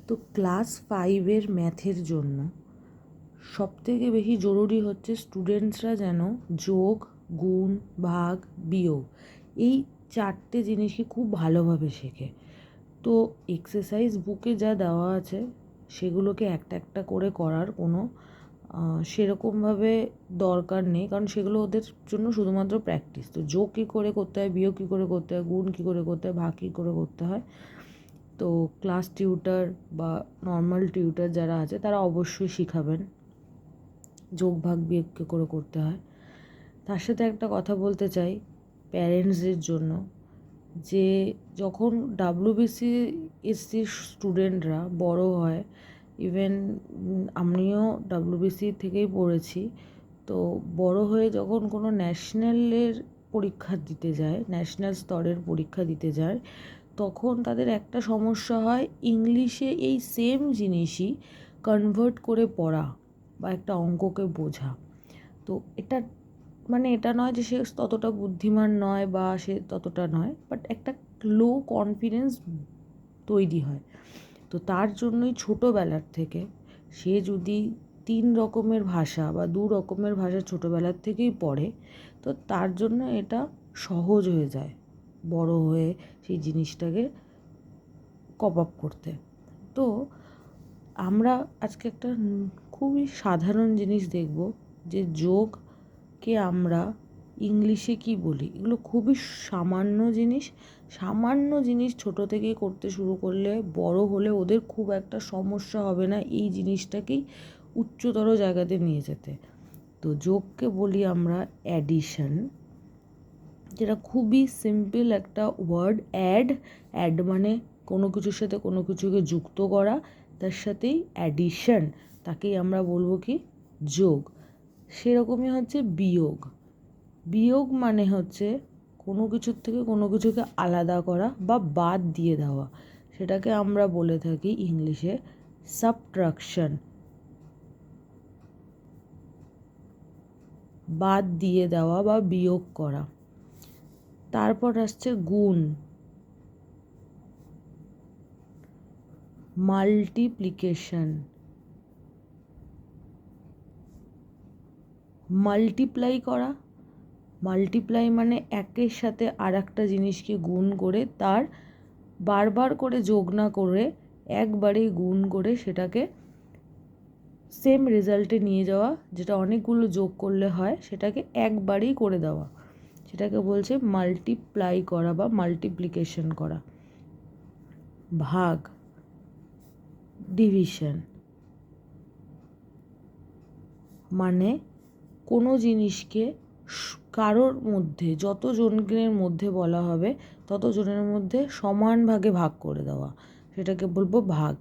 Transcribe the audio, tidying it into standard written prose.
তো ক্লাস 5-এর ম্যাথের জন্য সবথেকে বেশি জরুরি হচ্ছে স্টুডেন্টসরা যেন যোগ, গুণ, ভাগ, বিয়োগ এই 4টে জিনিসকে খুব ভালোভাবে শেখে। তো এক্সারসাইজ বুকে যা দেওয়া আছে সেগুলোকে একটা একটা করে করার কোনো সেরকমভাবে দরকার নেই, কারণ সেগুলো ওদের জন্য শুধুমাত্র প্র্যাকটিস। তো যোগ কী করে করতে হয়, বিয়োগ কী করে করতে হয়, গুণ কী করে করতে হয়, ভাগ কী করে করতে হয়, তো ক্লাস টিউটার বা নর্মাল টিউটার যারা আছে তারা অবশ্যই শিখাবেন যোগ ভাগ বিয়োগ কী করে করতে হয়। তার সাথে একটা কথা বলতে চাই প্যারেন্টসদের জন্য, যে যখন WBCSC স্টুডেন্টরা বড় হয়, ইভেন আমিও WBC থেকেই পড়েছি, তো বড় হয়ে যখন কোনো ন্যাশনালের পরীক্ষা দিতে যায়, ন্যাশনাল স্তরের পরীক্ষা দিতে যায়, তখন তাদের একটা সমস্যা হয় ইংলিশে এই সেম জিনিসই কনভার্ট করে পড়া বা একটা অঙ্ককে বোঝা। তো এটা মানে এটা নয় যে সে ততটা বুদ্ধিমান নয় বা সে ততটা নয়, বাট একটা লো কনফিডেন্স তৈরি হয়। তো তার জন্যই ছোটোবেলার থেকে সে যদি 3 রকমের ভাষা বা 2 রকমের ভাষা ছোটোবেলার থেকেই পড়ে, তো তার জন্য এটা সহজ হয়ে যায় বড় হয়ে সেই জিনিসটাকে কপ আপ করতে। তো আমরা আজকে একটা খুবই সাধারণ জিনিস দেখব, যে যোগকে আমরা ইংলিশে কি বলি। এগুলো খুবই সামান্য জিনিস ছোটো থেকেই করতে শুরু করলে বড় হলে ওদের খুব একটা সমস্যা হবে না এই জিনিসটাকেই উচ্চতর জায়গাতে নিয়ে যেতে। তো যোগকে বলি আমরা অ্যাডিশন, যেটা খুবই সিম্পল একটা ওয়ার্ড। অ্যাড মানে কোনো কিছুর সাথে কোনো কিছুকে যুক্ত করা, তার সাথেই অ্যাডিশন, তাকেই আমরা বলবো কি যোগ। সেরকমই হচ্ছে বিয়োগ মানে হচ্ছে কোনো কিছুর থেকে কোনো কিছুকে আলাদা করা বা বাদ দিয়ে দেওয়া, সেটাকে আমরা বলে থাকি ইংলিশে সাবট্রাকশন, বাদ দিয়ে দেওয়া বা বিয়োগ করা। তারপর আসছে গুণ, মাল্টিপ্লিকেশন, মাল্টিপ্লাই করা। মাল্টিপ্লাই মানে একের সাথে আর একটা জিনিসকে গুণ করে তার বারবার করে যোগ না করে একবারেই গুণ করে সেটাকে সেম রেজাল্টে নিয়ে যাওয়া, যেটা অনেকগুলো যোগ করলে হয় সেটাকে একবারেই করে দেওয়া, সেটাকে বলছে মাল্টিপ্লাই করা বা মাল্টিপ্লিকেশন করা। ভাগ, ডিভিশন, মানে কোনো জিনিসকে কারোর মধ্যে যতজনের মধ্যে বলা হবে ততজনের মধ্যে সমান ভাগে ভাগ করে দেওয়া, সেটাকে বলবো ভাগ।